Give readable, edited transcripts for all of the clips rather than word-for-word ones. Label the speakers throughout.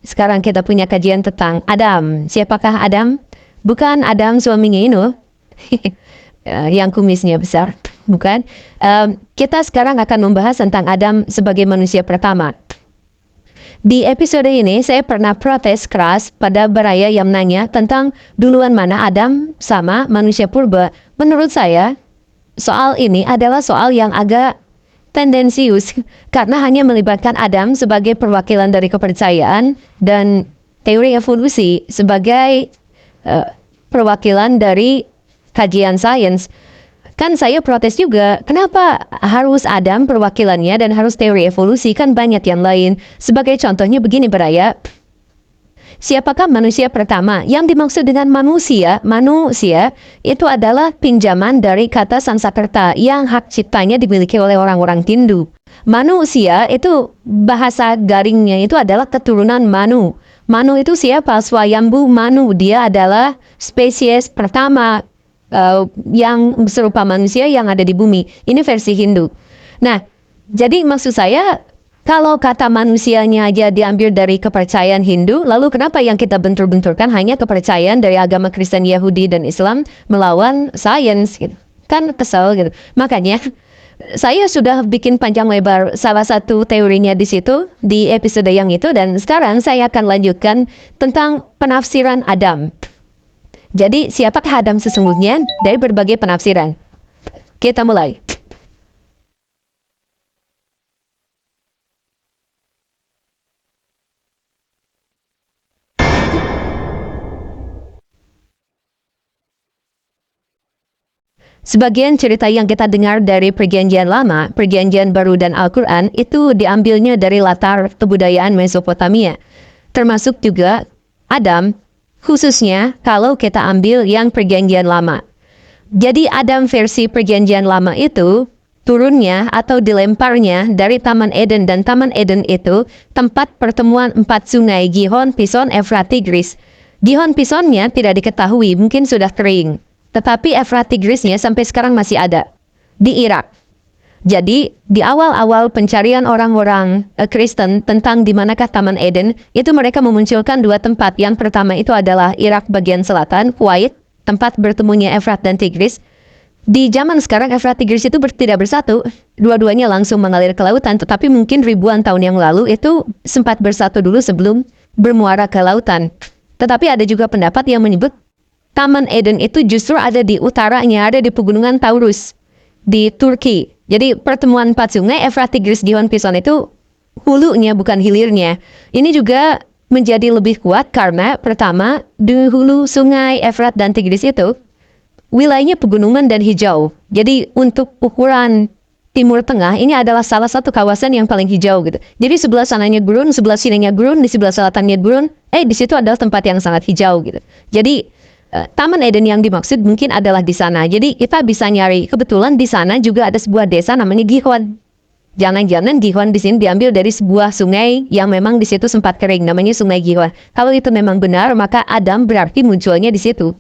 Speaker 1: Sekarang kita punya kajian tentang Adam. Siapakah Adam? Bukan Adam suaminya Inu. Yang kumisnya besar. Bukan. Kita sekarang akan membahas tentang Adam sebagai manusia pertama. Di episode ini saya pernah protes keras pada Baraya yang nanya tentang duluan mana Adam sama manusia purba. Menurut saya, soal ini adalah soal yang agak tendensius karena hanya melibatkan Adam sebagai perwakilan dari kepercayaan dan teori evolusi sebagai perwakilan dari kajian sains. Kan saya protes juga, kenapa harus Adam perwakilannya dan harus teori evolusi, kan banyak yang lain. Sebagai contohnya begini Baraya, siapakah manusia pertama? Yang dimaksud dengan manusia itu adalah pinjaman dari kata Sanskerta yang hak ciptanya dimiliki oleh orang-orang Hindu. Manusia itu bahasa garingnya itu adalah keturunan Manu. Manu itu siapa? Swayambhu Manu, dia adalah spesies pertama yang serupa manusia yang ada di bumi. Ini versi Hindu. Nah, jadi maksud saya, kalau kata manusianya aja diambil dari kepercayaan Hindu, lalu kenapa yang kita bentur-benturkan hanya kepercayaan dari agama Kristen, Yahudi, dan Islam melawan sains gitu. Kan kesel gitu. Makanya saya sudah bikin panjang lebar salah satu teorinya di situ, di episode yang itu, dan sekarang saya akan lanjutkan tentang penafsiran Adam. Jadi, siapakah Adam sesungguhnya dari berbagai penafsiran? Kita mulai. Sebagian cerita yang kita dengar dari Perjanjian Lama, Perjanjian Baru, dan Al-Quran itu diambilnya dari latar kebudayaan Mesopotamia. Termasuk juga Adam, khususnya kalau kita ambil yang Perjanjian Lama. Jadi Adam versi Perjanjian Lama itu turunnya atau dilemparnya dari Taman Eden, dan Taman Eden itu tempat pertemuan 4 sungai Gihon, Pison, Efrat, Tigris. Gihon, Pisonnya tidak diketahui, mungkin sudah kering. Tetapi Efrat, Tigrisnya sampai sekarang masih ada di Irak. Jadi, di awal-awal pencarian orang-orang Kristen tentang di manakah Taman Eden, itu mereka memunculkan 2 tempat. Yang pertama itu adalah Irak bagian selatan, Kuwait, tempat bertemunya Efrat dan Tigris. Di zaman sekarang Efrat Tigris itu tidak bersatu, dua-duanya langsung mengalir ke lautan, tetapi mungkin ribuan tahun yang lalu itu sempat bersatu dulu sebelum bermuara ke lautan. Tetapi ada juga pendapat yang menyebut Taman Eden itu justru ada di utaranya, ada di pegunungan Taurus, di Turki. Jadi pertemuan 4 sungai, Efrat, Tigris, Gihon, Pison itu hulunya bukan hilirnya. Ini juga menjadi lebih kuat karena pertama, di hulu sungai Efrat dan Tigris itu wilayahnya pegunungan dan hijau. Jadi untuk ukuran Timur Tengah ini adalah salah satu kawasan yang paling hijau gitu. Jadi sebelah sananya gurun, sebelah sininya gurun, di sebelah selatannya gurun. Di situ adalah tempat yang sangat hijau gitu. Jadi Taman Eden yang dimaksud mungkin adalah di sana. Jadi kita bisa nyari, kebetulan di sana juga ada sebuah desa namanya Gihon. Jangan-jangan Gihon di sini diambil dari sebuah sungai yang memang di situ sempat kering, namanya Sungai Gihon. Kalau itu memang benar, maka Adam berarti munculnya di situ.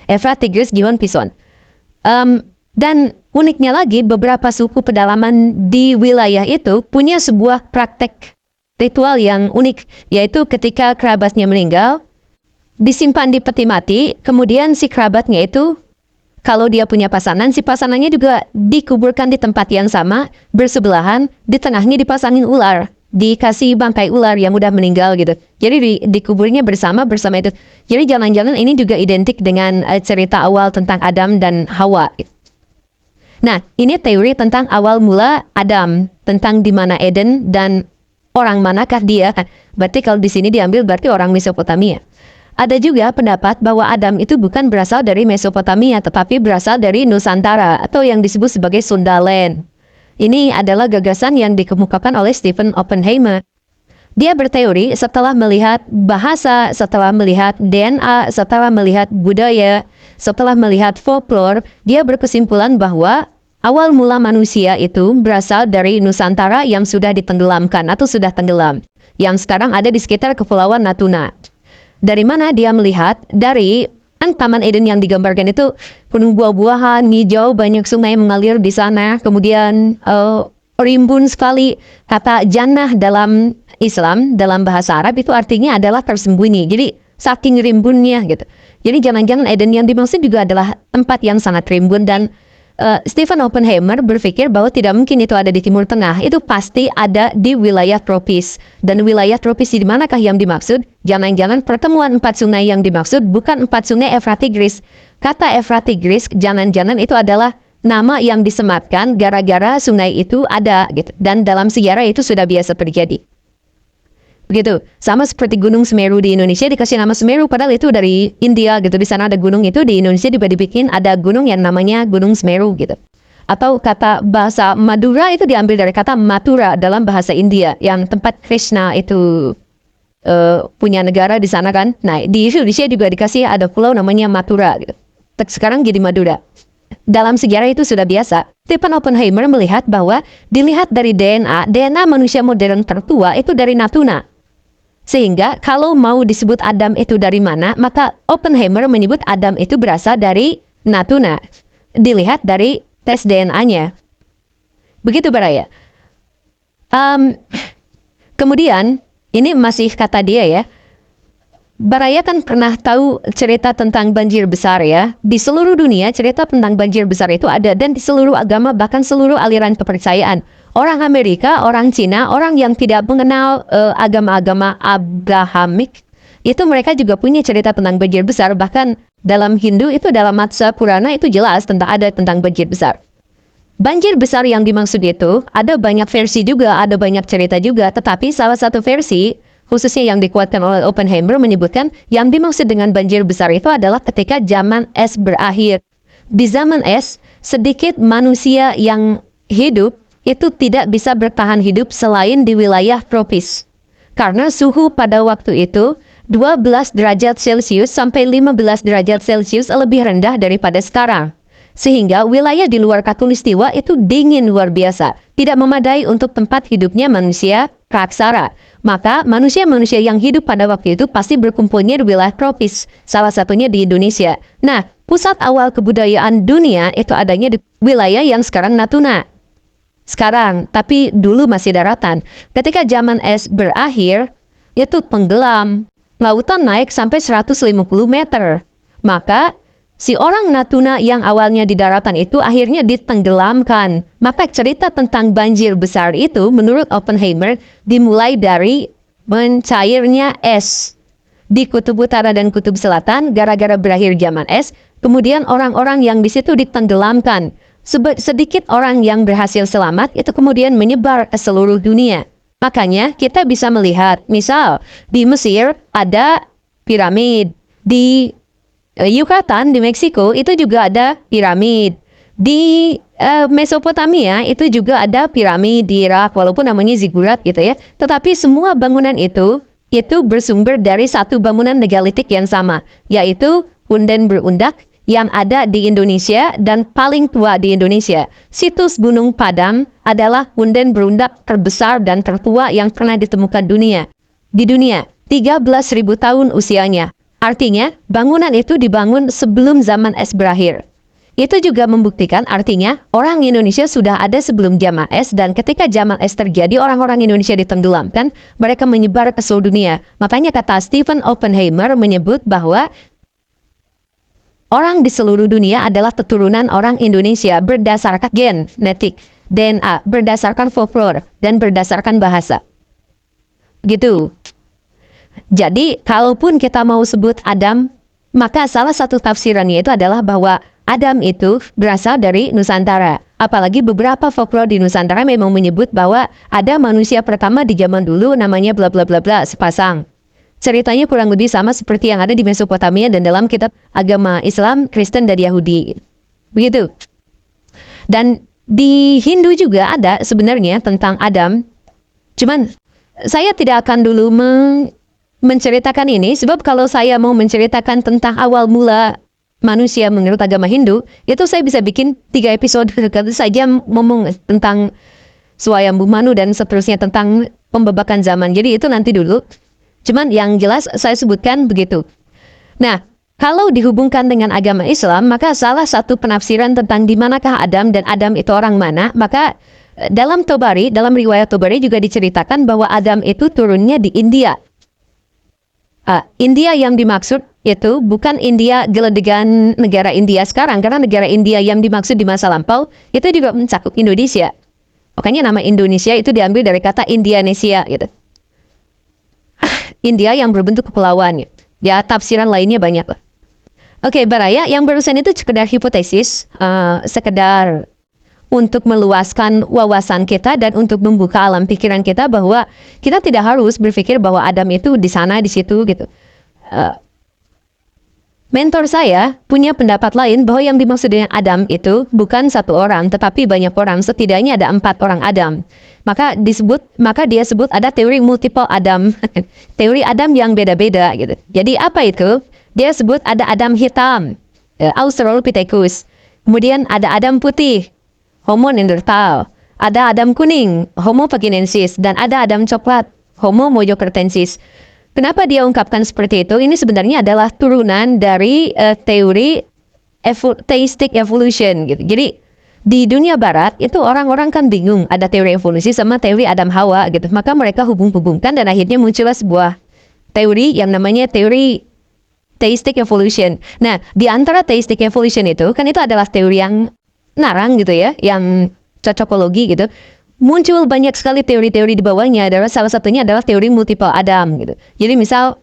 Speaker 1: Efrat, Tigris, Gihon, Pison. Dan uniknya lagi, beberapa suku pedalaman di wilayah itu punya sebuah praktek ritual yang unik, yaitu ketika kerabatnya meninggal, disimpan di peti mati, kemudian si kerabatnya itu, kalau dia punya pasangan, si pasangannya juga dikuburkan di tempat yang sama, bersebelahan, di tengahnya dipasangin ular, dikasih bangkai ular yang udah meninggal gitu. Jadi dikuburnya bersama itu. Jadi jangan-jangan ini juga identik dengan cerita awal tentang Adam dan Hawa. Nah, ini teori tentang awal mula Adam, tentang di mana Eden dan orang manakah dia. Berarti kalau di sini diambil berarti orang Mesopotamia. Ada juga pendapat bahwa Adam itu bukan berasal dari Mesopotamia, tetapi berasal dari Nusantara atau yang disebut sebagai Sundaland. Ini adalah gagasan yang dikemukakan oleh Stephen Oppenheimer. Dia berteori setelah melihat bahasa, setelah melihat DNA, setelah melihat budaya, setelah melihat folklore, dia berkesimpulan bahwa awal mula manusia itu berasal dari Nusantara yang sudah ditenggelamkan atau sudah tenggelam, yang sekarang ada di sekitar Kepulauan Natuna. Dari mana dia melihat? Dari Taman Eden yang digambarkan itu penuh buah-buahan, hijau, banyak sungai mengalir di sana. Kemudian rimbun sekali kata jannah dalam Islam dalam bahasa Arab itu artinya adalah tersembunyi. Jadi saking rimbunnya gitu. Jadi jangan-jangan Eden yang dimaksud juga adalah tempat yang sangat rimbun dan Stephen Oppenheimer berpikir bahwa tidak mungkin itu ada di Timur Tengah, itu pasti ada di wilayah tropis. Dan wilayah tropis di manakah yang dimaksud? Jangan-jangan pertemuan 4 sungai yang dimaksud bukan 4 sungai Efrat Tigris. Kata Efrat Tigris, jangan-jangan itu adalah nama yang disematkan gara-gara sungai itu ada gitu. Dan dalam sejarah itu sudah biasa terjadi. Begitu, sama seperti Gunung Semeru di Indonesia dikasih nama Semeru padahal itu dari India gitu. Di sana ada gunung itu, di Indonesia dibikin ada gunung yang namanya Gunung Semeru gitu. Atau kata bahasa Madura itu diambil dari kata Mathura dalam bahasa India yang tempat Krishna itu punya negara di sana kan. Nah, di Indonesia juga dikasih ada pulau namanya Mathura gitu. Sekarang jadi Madura. Dalam sejarah itu sudah biasa. Stephen Oppenheimer melihat bahwa dilihat dari DNA manusia modern tertua itu dari Natuna. Sehingga kalau mau disebut Adam itu dari mana, maka Oppenheimer menyebut Adam itu berasal dari Natuna. Dilihat dari tes DNA-nya. Begitu Baraya. Kemudian, ini masih kata dia ya. Baraya kan pernah tahu cerita tentang banjir besar ya. Di seluruh dunia cerita tentang banjir besar itu ada. Dan di seluruh agama bahkan seluruh aliran kepercayaan. Orang Amerika, orang Cina, orang yang tidak mengenal agama-agama Abrahamik, itu mereka juga punya cerita tentang banjir besar. Bahkan dalam Hindu itu dalam Matsya Purana itu jelas tentang banjir besar. Banjir besar yang dimaksud itu ada banyak versi juga, ada banyak cerita juga. Tetapi salah satu versi, khususnya yang dikuatkan oleh Oppenheimer menyebutkan yang dimaksud dengan banjir besar itu adalah ketika zaman es berakhir. Di zaman es, sedikit manusia yang hidup itu tidak bisa bertahan hidup selain di wilayah tropis. Karena suhu pada waktu itu 12 derajat Celcius sampai 15 derajat Celcius lebih rendah daripada sekarang. Sehingga wilayah di luar Khatulistiwa itu dingin luar biasa. Tidak memadai untuk tempat hidupnya manusia praksara. Maka manusia-manusia yang hidup pada waktu itu pasti berkumpulnya di wilayah tropis. Salah satunya di Indonesia. Nah, pusat awal kebudayaan dunia itu adanya di wilayah yang sekarang Natuna. Sekarang, tapi dulu masih daratan. Ketika zaman es berakhir, itu tenggelam. Lautan naik sampai 150 meter. Maka, si orang Natuna yang awalnya di daratan itu akhirnya ditenggelamkan. Maka cerita tentang banjir besar itu, menurut Oppenheimer, dimulai dari mencairnya es. Di Kutub Utara dan Kutub Selatan, gara-gara berakhir zaman es, kemudian orang-orang yang di situ ditenggelamkan. Sedikit orang yang berhasil selamat itu kemudian menyebar ke seluruh dunia. Makanya kita bisa melihat, misal di Mesir ada piramid, di Yucatan di Meksiko itu juga ada piramid, di Mesopotamia itu juga ada piramid, di Irak walaupun namanya zigurat gitu ya. Tetapi semua bangunan itu bersumber dari satu bangunan megalitik yang sama, yaitu Hunden Berundak yang ada di Indonesia dan paling tua di Indonesia. Situs Gunung Padang adalah Hunden Berundak terbesar dan tertua yang pernah ditemukan di dunia. 13.000 tahun usianya. Artinya, bangunan itu dibangun sebelum zaman es berakhir. Itu juga membuktikan artinya orang Indonesia sudah ada sebelum zaman es dan ketika zaman es terjadi orang-orang Indonesia ditenggelamkan, mereka menyebar ke seluruh dunia. Makanya kata Stephen Oppenheimer menyebut bahwa orang di seluruh dunia adalah keturunan orang Indonesia berdasarkan genetik, DNA, berdasarkan folklore, dan berdasarkan bahasa. Gitu. Jadi, kalaupun kita mau sebut Adam, maka salah satu tafsirannya itu adalah bahwa Adam itu berasal dari Nusantara. Apalagi beberapa folklore di Nusantara memang menyebut bahwa ada manusia pertama di zaman dulu namanya bla bla bla bla, sepasang. Ceritanya kurang lebih sama seperti yang ada di Mesopotamia dan dalam kitab agama Islam, Kristen, dan Yahudi. Begitu. Dan di Hindu juga ada sebenarnya tentang Adam. Cuman saya tidak akan dulu menceritakan ini, sebab kalau saya mau menceritakan tentang awal mula manusia menurut agama Hindu, itu saya bisa bikin 3 episode saja ngomong tentang Swayambhu Manu dan seterusnya tentang pembebakan zaman. Jadi itu nanti dulu. Cuman yang jelas saya sebutkan begitu. Nah, kalau dihubungkan dengan agama Islam, maka salah satu penafsiran tentang di manakah Adam dan Adam itu orang mana, maka dalam Tobari, dalam riwayat Tobari juga diceritakan bahwa Adam itu turunnya di India. India yang dimaksud itu bukan India geledegan negara India sekarang, karena negara India yang dimaksud di masa lampau itu juga mencakup Indonesia. Makanya nama Indonesia itu diambil dari kata Indianesia gitu. India yang berbentuk kepulauan. Ya, tafsiran lainnya banyak lah. Oke, Baraya, yang barusan itu sekedar hipotesis, sekedar untuk meluaskan wawasan kita dan untuk membuka alam pikiran kita bahwa kita tidak harus berpikir bahwa Adam itu di sana, di situ gitu. Mentor saya punya pendapat lain bahwa yang dimaksud dengan Adam itu bukan satu orang, tetapi banyak orang. Setidaknya ada 4 orang Adam. Maka dia sebut ada teori multiple Adam, teori Adam yang beda-beda gitu. Jadi apa itu? Dia sebut ada Adam hitam, Australopithecus. Kemudian ada Adam putih, Homo neanderthal. Ada Adam kuning, Homo pakinensis, dan ada Adam coklat, Homo mojokertensis. Kenapa dia ungkapkan seperti itu? Ini sebenarnya adalah turunan dari teori theistic evolution gitu. Jadi di dunia barat itu orang-orang kan bingung ada teori evolusi sama teori Adam Hawa gitu. Maka mereka hubung-hubungkan dan akhirnya muncullah sebuah teori yang namanya teori theistic evolution. Nah, di antara theistic evolution itu kan itu adalah teori yang narang gitu ya, yang cocokologi gitu. Muncul banyak sekali teori-teori di bawahnya. Salah satunya adalah teori multiple Adam gitu. Jadi misal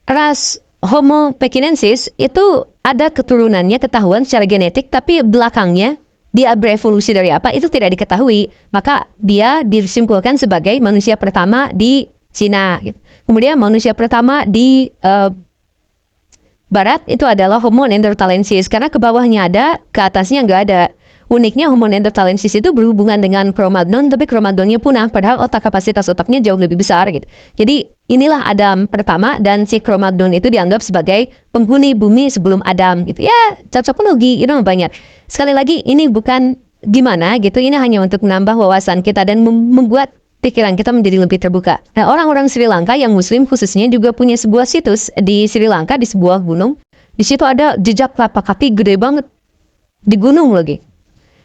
Speaker 1: ras Homo pakinensis itu ada keturunannya ketahuan secara genetik, tapi belakangnya dia berevolusi dari apa itu tidak diketahui. Maka dia disimpulkan sebagai manusia pertama di Cina. Gitu. Kemudian manusia pertama di Barat itu adalah Homo neanderthalensis karena ke bawahnya ada, ke atasnya nggak ada. Uniknya Homo neanderthalensis itu berhubungan dengan Cro-Magnon, tapi Cro-Magnonnya punah, padahal kapasitas otaknya jauh lebih besar gitu. Jadi inilah Adam pertama dan si Cro-Magnon itu dianggap sebagai penghuni bumi sebelum Adam gitu. Ya, cocokologi itu banyak. Sekali lagi ini bukan gimana gitu, ini hanya untuk menambah wawasan kita dan membuat pikiran kita menjadi lebih terbuka. Nah, orang-orang Sri Lanka yang Muslim khususnya juga punya sebuah situs di Sri Lanka di sebuah gunung. Di situ ada jejak telapak kaki gede banget di gunung lagi.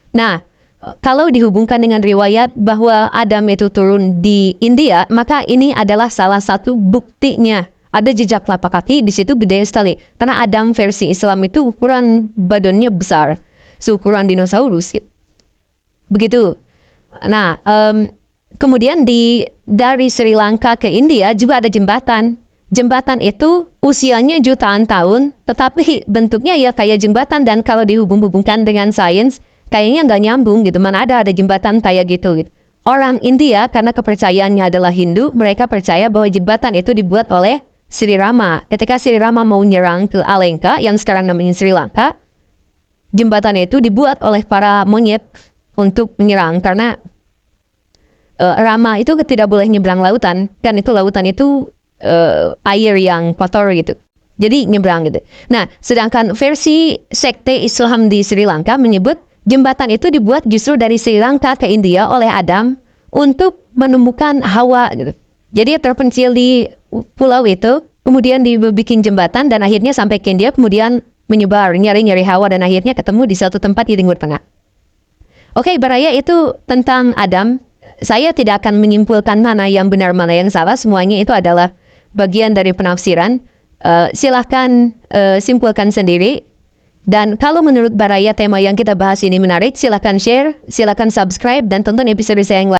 Speaker 1: Nah, kalau dihubungkan dengan riwayat bahwa Adam itu turun di India, maka ini adalah salah satu buktinya. Ada jejak telapak kaki di situ gede sekali. Karena Adam versi Islam itu ukuran badannya besar, seukuran dinosaurus. Begitu. Nah, kemudian dari Sri Lanka ke India juga ada jembatan. Jembatan itu usianya jutaan tahun, tetapi bentuknya ya kayak jembatan dan kalau dihubung-hubungkan dengan sains, kayaknya nggak nyambung gitu. Mana ada jembatan kayak gitu. Orang India karena kepercayaannya adalah Hindu, mereka percaya bahwa jembatan itu dibuat oleh Sri Rama. Ketika Sri Rama mau nyerang ke Alengka, yang sekarang namanya Sri Lanka, jembatan itu dibuat oleh para monyet untuk menyerang karena Rama itu tidak boleh nyebrang lautan, kan itu lautan itu air yang kotor gitu. Jadi nyebrang gitu. Nah, sedangkan versi sekte Islam di Sri Lanka menyebut jembatan itu dibuat justru dari Sri Lanka ke India oleh Adam untuk menemukan Hawa gitu. Jadi terpencil di pulau itu, kemudian dibikin jembatan dan akhirnya sampai ke India, kemudian menyebar nyari-nyari Hawa dan akhirnya ketemu di satu tempat di Timur Tengah. Oke, Baraya itu tentang Adam. Saya tidak akan menyimpulkan mana yang benar mana yang salah. Semuanya itu adalah bagian dari penafsiran. Silahkan simpulkan sendiri. Dan kalau menurut Baraya tema yang kita bahas ini menarik, silahkan share, silahkan subscribe, dan tonton episode saya yang lain.